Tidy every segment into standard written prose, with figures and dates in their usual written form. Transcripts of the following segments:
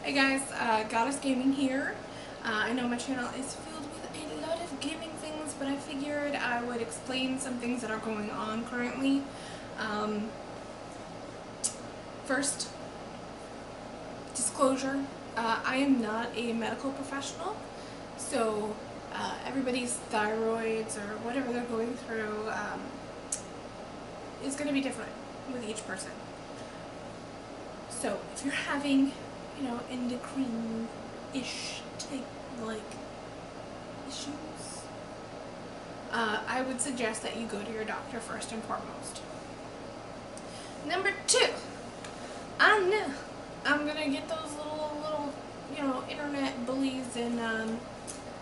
Hey guys, Goddess Gaming here. I know my channel is filled with a lot of gaming things, but I figured I would explain some things that are going on currently. First, disclosure, I am not a medical professional, so everybody's thyroids or whatever they're going through is going to be different with each person. So if you're having, endocrine-ish type, issues, I would suggest that you go to your doctor first and foremost. Number two, I know I'm gonna get those little, internet bullies and,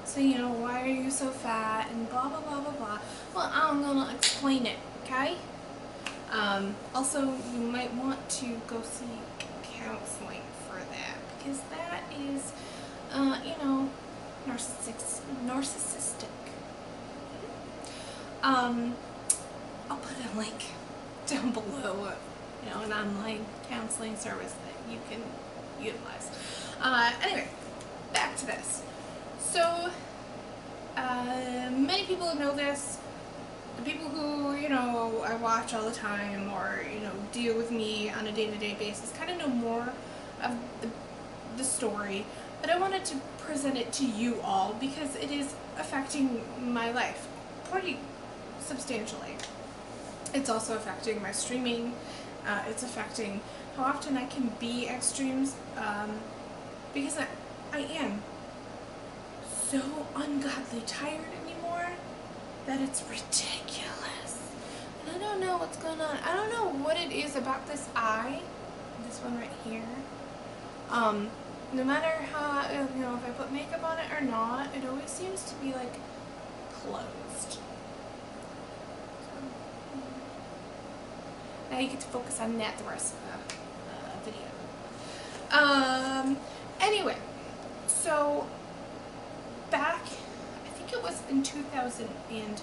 say, why are you so fat and blah, blah, blah, blah, blah. Well, I'm gonna explain it, okay? Also, you might want to go seek counseling for that, because that is, narcissistic. I'll put a link down below, an online counseling service that you can utilize. Anyway, back to this. So, many people know this. The people who, I watch all the time or, deal with me on a day-to-day basis kind of know more of the story, but I wanted to present it to you all because it is affecting my life pretty substantially. It's also affecting my streaming. It's affecting how often I can be at streams, because I am so ungodly tired anymore that it's ridiculous. And I don't know what's going on. I don't know what it is about this eye, this one right here. No matter how, if I put makeup on it or not, it always seems to be like closed. Now you get to focus on that the rest of the video. Anyway, so back, I think it was in 2006,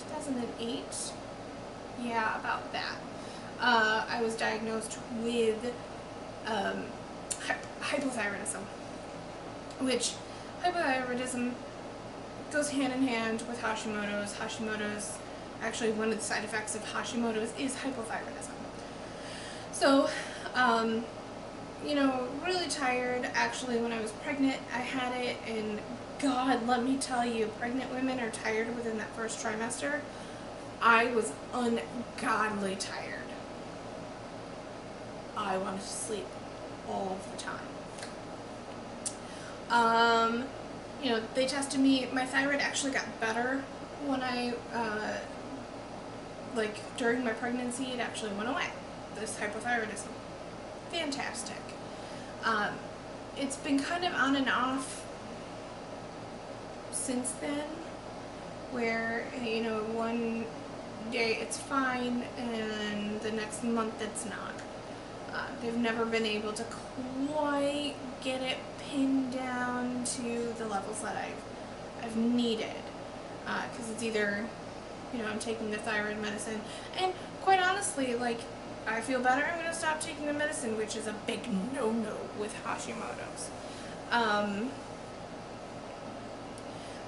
2008, yeah, about that. I was diagnosed with hypothyroidism, which hypothyroidism goes hand in hand with Hashimoto's. Hashimoto's, actually one of the side effects of Hashimoto's is hypothyroidism. So, really tired. Actually, when I was pregnant, I had it, and God, let me tell you, pregnant women are tired within that first trimester. I was ungodly tired. I wanted to sleep all of the time. They tested me. My thyroid actually got better when I, during my pregnancy, it actually went away. This hypothyroidism. Fantastic. It's been kind of on and off since then, where, one day it's fine and the next month it's not. They've never been able to quite get it pinned down to the levels that I've needed, because it's either, I'm taking the thyroid medicine, and quite honestly, I feel better, I'm going to stop taking the medicine, which is a big no-no with Hashimoto's.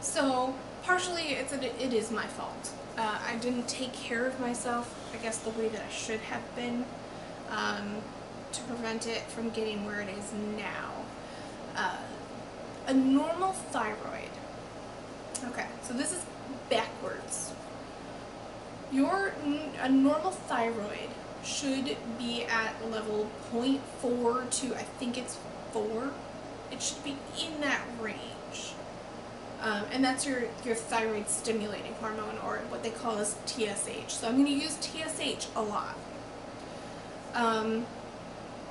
So, partially, it is my fault. I didn't take care of myself, I guess, the way that I should have been, to prevent it from getting where it is now. A normal thyroid. Okay, so this is backwards. A normal thyroid should be at level 0.4 to, I think it's 4. It should be in that range. And that's your thyroid stimulating hormone, or what they call as TSH. So I'm going to use TSH a lot.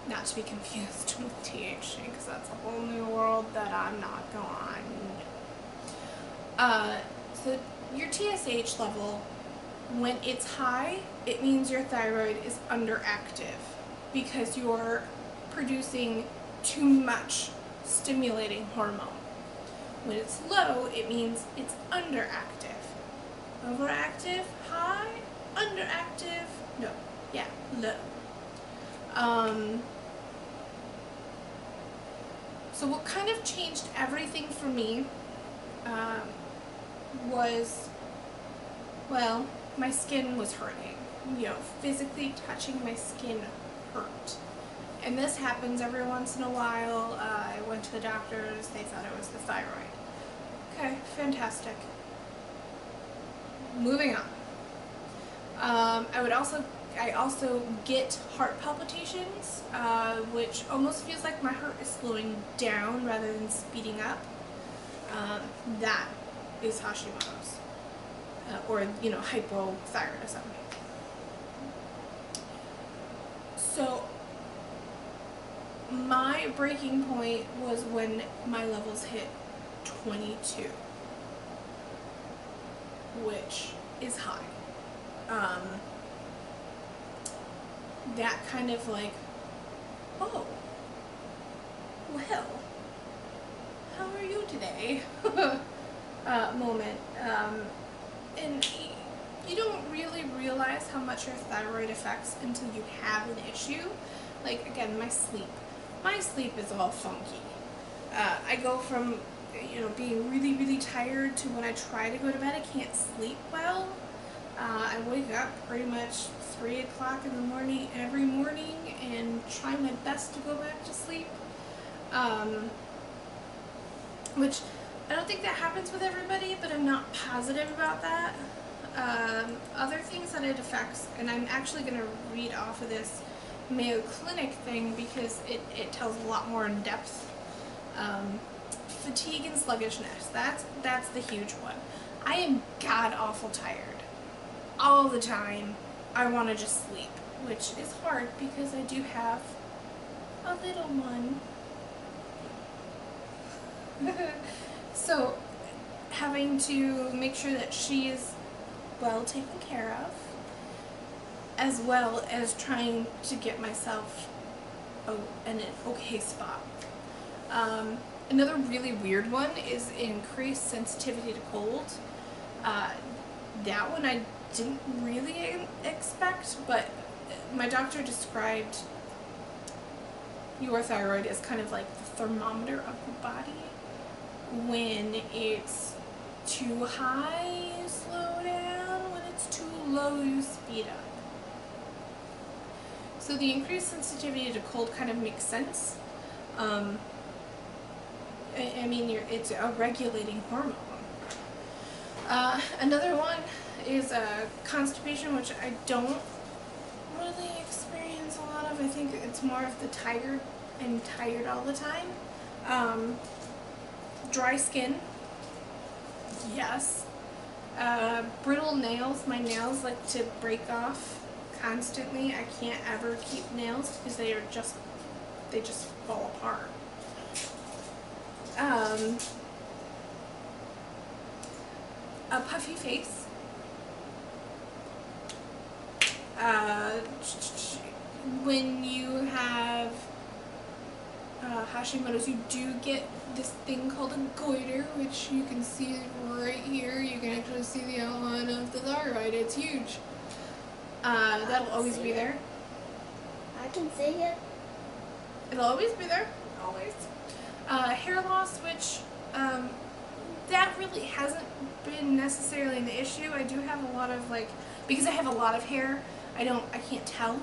Not to be confused with THC, because that's a whole new world that I'm not going. So your TSH level, when it's high, it means your thyroid is underactive because you're producing too much stimulating hormone. When it's low, it means it's underactive. Overactive, high, underactive, no, yeah, So what kind of changed everything for me was, well, my skin was hurting. You know, physically touching my skin hurt. And this happens every once in a while. I went to the doctors, they thought it was the thyroid. Okay, fantastic. Moving on. I also get heart palpitations, which almost feels like my heart is slowing down rather than speeding up. That is Hashimoto's, or, you know, hypothyroidism. So my breaking point was when my levels hit 22, which is high. That kind of like, oh, well, how are you today? Moment. And you don't really realize how much your thyroid affects until you have an issue. Like, again, my sleep. My sleep is all funky. I go from, you know, being really, really tired to when I try to go to bed, I can't sleep well. I wake up pretty much 3 o'clock in the morning every morning and try my best to go back to sleep. Which I don't think that happens with everybody, but I'm not positive about that. Other things that it affects, and I'm actually going to read off of this Mayo Clinic thing because it tells a lot more in depth. Fatigue and sluggishness, that's the huge one. I am god awful tired. All the time. I want to just sleep, which is hard because I do have a little one. So having to make sure that she is well taken care of, as well as trying to get myself in an okay spot. Another really weird one is increased sensitivity to cold. That one I didn't really expect, but my doctor described your thyroid as kind of like the thermometer of the body. When it's too high, you slow down. When it's too low, you speed up. So the increased sensitivity to cold kind of makes sense. I mean, it's a regulating hormone. Another one is constipation, which I don't really experience a lot of. I think it's more of the tired and tired all the time. Dry skin, yes. Brittle nails. My nails like to break off constantly. I can't ever keep nails because they just fall apart. A puffy face. When you have Hashimoto's, you do get this thing called a goiter, which you can see right here. You can actually see the outline of the thyroid. It's huge. That'll always be there. I can see it. It'll always be there. Always. Hair loss, which that really hasn't been necessarily the issue. I do have a lot of, like, because I have a lot of hair, I can't tell,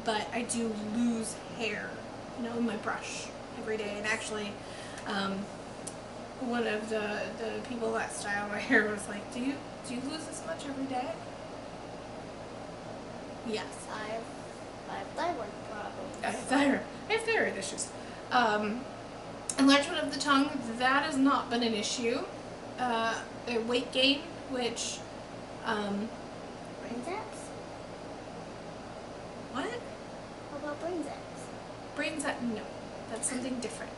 but I do lose hair, you know, in my brush every day. And actually, one of the people that style my hair was like, do you lose this much every day? Yes. I have thyroid problems. I have thyroid issues. Enlargement of the tongue, that has not been an issue. Weight gain, which, Brain zaps? what? How about brain zaps? Brain zap, no. That's something different.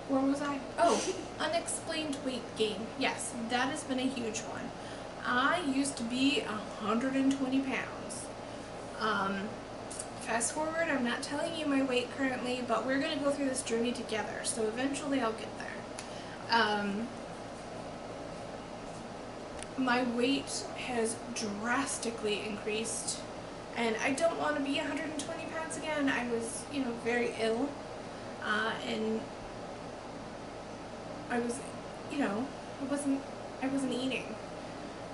Where was I? Oh, unexplained weight gain. Yes, that has been a huge one. I used to be 120 pounds. Fast forward, I'm not telling you my weight currently, but we're going to go through this journey together, so eventually I'll get there. my weight has drastically increased, and I don't want to be 120 pounds again. I was, very ill, and I was, I wasn't eating,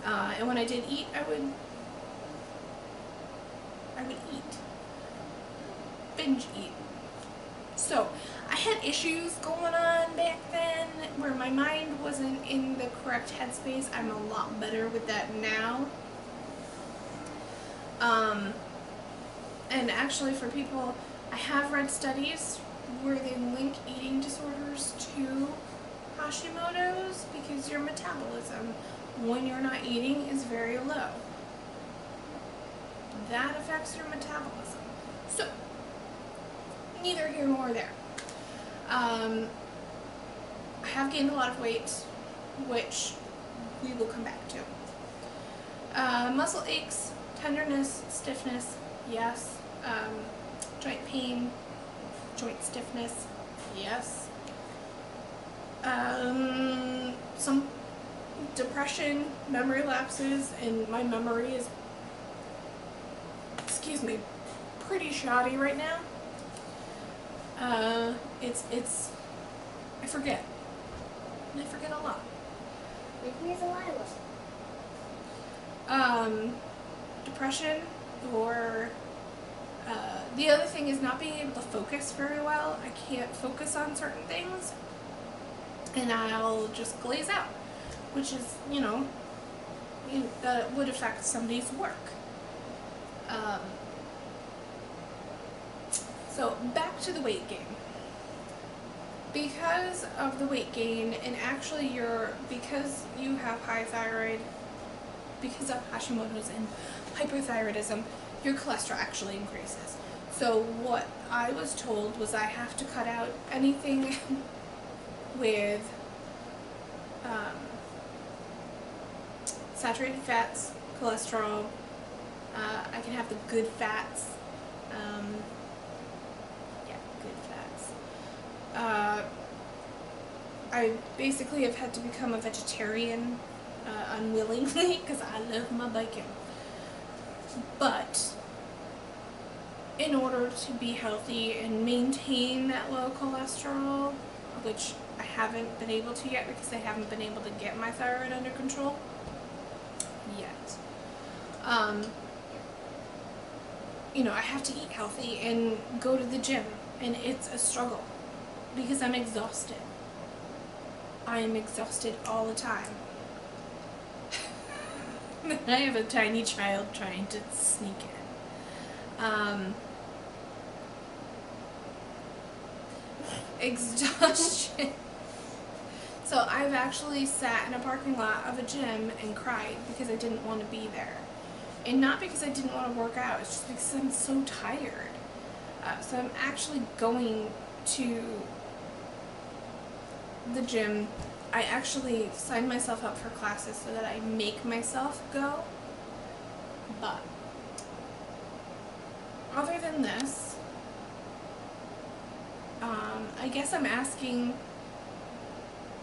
and when I did eat, I would eat, binge eat. So I had issues going on back then where my mind wasn't in the correct headspace. I'm a lot better with that now. And actually, for people, I have read studies where they link eating disorders to Hashimoto's because your metabolism when you're not eating is very low. That affects your metabolism. So, neither here nor there. I have gained a lot of weight, which we will come back to. Muscle aches, tenderness, stiffness, yes. Joint pain, joint stiffness, yes. Some depression, memory lapses, and my memory is, pretty shoddy right now. I forget. And I forget a lot. Make me as a liar. Depression, or the other thing is not being able to focus very well. I can't focus on certain things, and I'll just glaze out, which is, that would affect somebody's work. So back to the weight gain. Because of the weight gain, and actually because you have high thyroid, because of Hashimoto's and hyperthyroidism, your cholesterol actually increases. So what I was told was I have to cut out anything with saturated fats, cholesterol. I can have the good fats. Good fats. I basically have had to become a vegetarian unwillingly because I love my bacon. But in order to be healthy and maintain that low cholesterol, which I haven't been able to yet because I haven't been able to get my thyroid under control yet. I have to eat healthy and go to the gym, and it's a struggle because I'm exhausted. I am exhausted all the time. I have a tiny child trying to sneak in. Exhaustion. So I've actually sat in a parking lot of a gym and cried because I didn't want to be there. And not because I didn't want to work out, it's just because I'm so tired. So I'm actually going to the gym. I actually signed myself up for classes so that I make myself go. But other than this, I guess I'm asking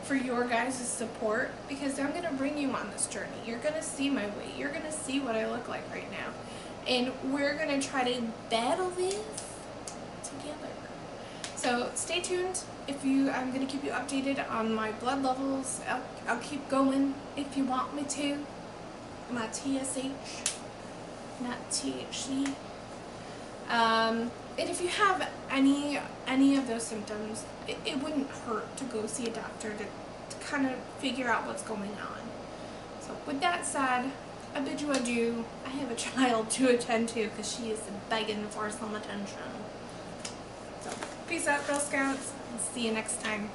for your guys' support because I'm going to bring you on this journey. You're going to see my weight. You're going to see what I look like right now. And we're going to try to battle this together. So stay tuned. I'm going to keep you updated on my blood levels. I'll keep going if you want me to. My TSH, not THC. And if you have any of those symptoms, it wouldn't hurt to go see a doctor to kind of figure out what's going on. So with that said, I bid you adieu. I have a child to attend to because she is begging for some attention. So peace out, Girl Scouts, and see you next time.